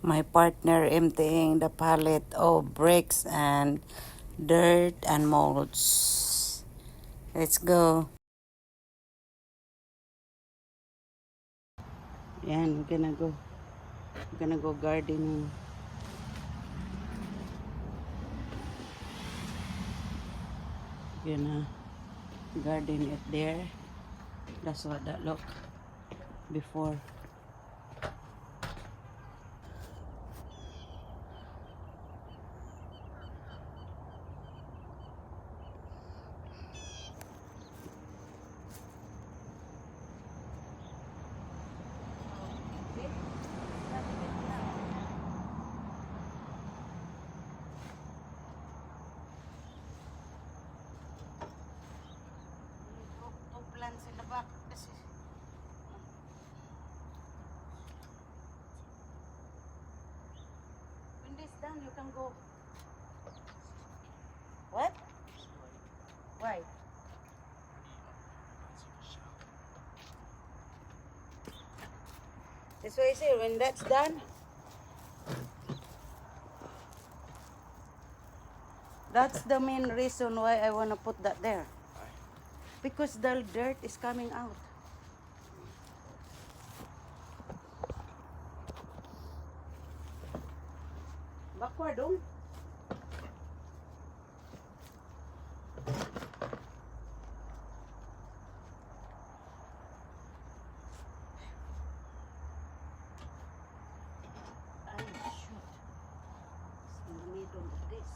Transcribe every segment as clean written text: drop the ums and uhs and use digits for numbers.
My partner emptying the pallet of bricks and dirt and molds. Let's go. Yan, we're gonna go gardening. Gonna garden it there. That's what that look before. Plants in the back. When this done, you can go. What? Why? That's why I say when that's done. That's the main reason why I want to put that there. Because the dirt is coming out. Backward, oh. Ay, shoot. It's in the middle of this.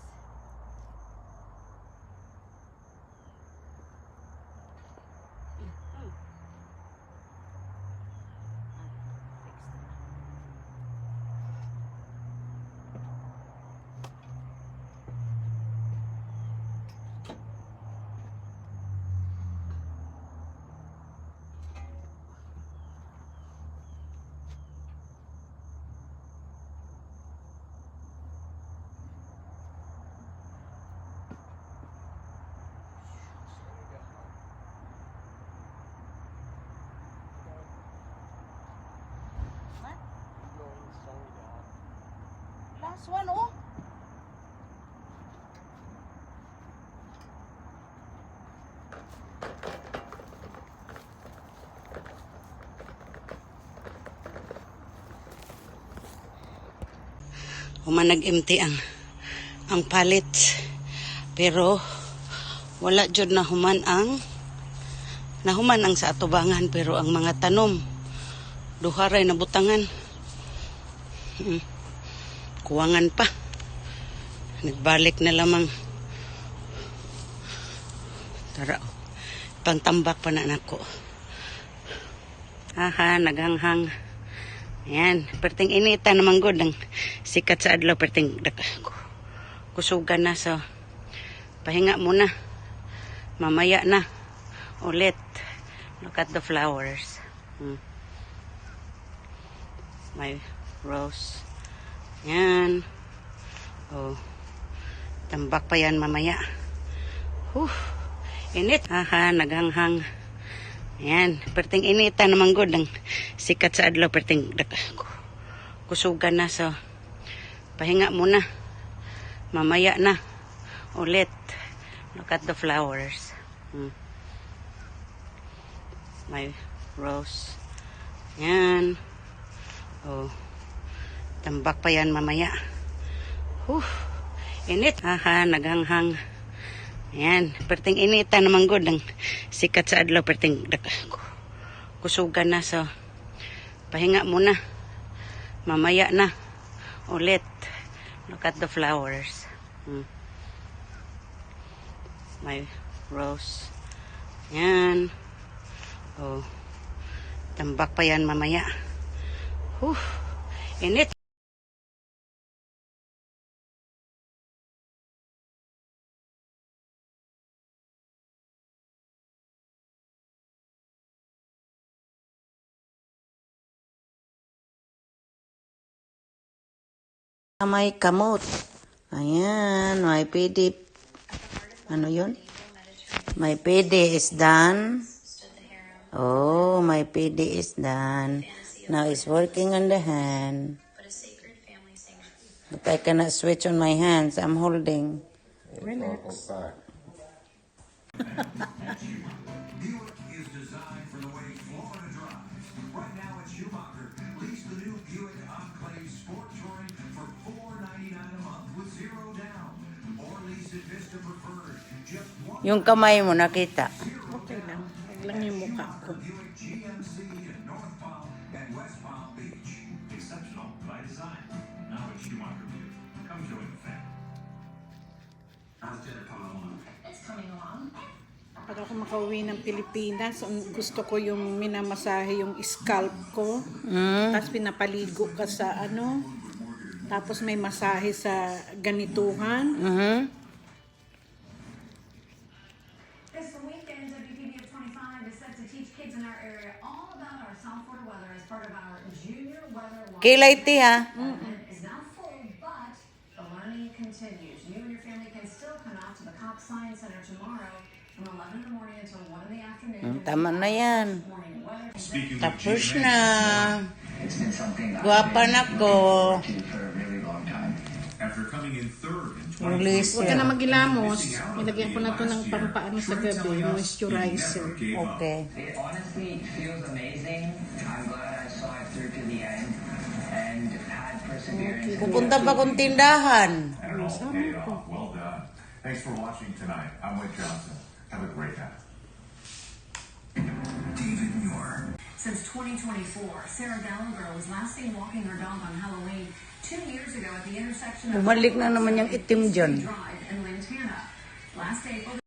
Last one, oh. Humanag-empty ang pallets. Pero wala jud nahuman ang sa atubangan, pero ang mga tanom duharay na butangan. Kuwangan pa. Nagbalik na lamang. Tara, pangtambak pa na nako. Aha, naghanghang. Ayan, perting inita naman good ang sikat sa adlaw, perting kusugan na, so pahinga muna. Mamaya na ulit. Look at the flowers. My rose. Yan. Oh. Tambak pa yan mamaya. Init. Aha, naghanghang. Ayan, perting inita naman good ang sikat sa adlaw, perting kusugan na, so pahinga muna. Mamaya na ulit. Look at the flowers. My rose. Yan. Oh. Tambak pa yan mamaya. Init. Aha, naghanghang. Ayan, perting inita naman good ang sikat sa adlaw, perting kusugan na, so pahinga muna. Mamaya na ulit. Look at the flowers. My rose. Yan. Oh. Tambak pa yan mamaya. Init. May kamot. Ayan, may PD. Ano yun? My PD is done. Oh, my PD is done. Now it's working on the hand. But I cannot switch on my hands. I'm holding. Relax. Buick is designed for the way Florida drives. Right now at Schumacher, lease the new Buick Enclave Sport Touring for $499 a month with zero down. Or lease it Vista Preferred. Just one Yung kamay mo nakita. Okay lang. Huwag lang yung mukha ko. Buick GMC in North Palm and West Palm Beach. Exceptional by design. Now at Schumacher Buick. Come join the family. How's dinner coming along? It's coming along. Pag ako makauwi ng Pilipinas, ang gusto ko yung minamasahe yung scalp ko. Tapos pinapaligo ka sa ano. Tapos may masahe sa ganituhan. This weekend, WPB of 25 is set to teach kids in our area all about our South Florida weather as part of our Junior Weather Watch. Kilay ti ha. Event is now full, but the learning continues. You and your family can still come out to the Cox Science Center tomorrow from 11 in the morning until 1 in the afternoon. Tama na yan. Morning weather. Speaking of Tapos GMC, na. It's been something that Guwapa na ko. I've been for a really long time. after coming in third in Yung 20 list Huwag ka na yan. magilamos. Nilagyan ko na to ng pampaano sa gabi. Moisturizer. Okay. It honestly feels amazing. I'm glad I saw it through to the end and had perseverance. Pupunta pa kong tindahan. And it all paid off. Well done. Thanks for watching tonight. I'm Wade Johnson. Have a great night. David Muir. Since 2024, Sarah Gallagher was last seen walking her dog on Halloween 2 years ago at the intersection of Bumalik na naman yung itim dyan. Drive in Lantana. Last April,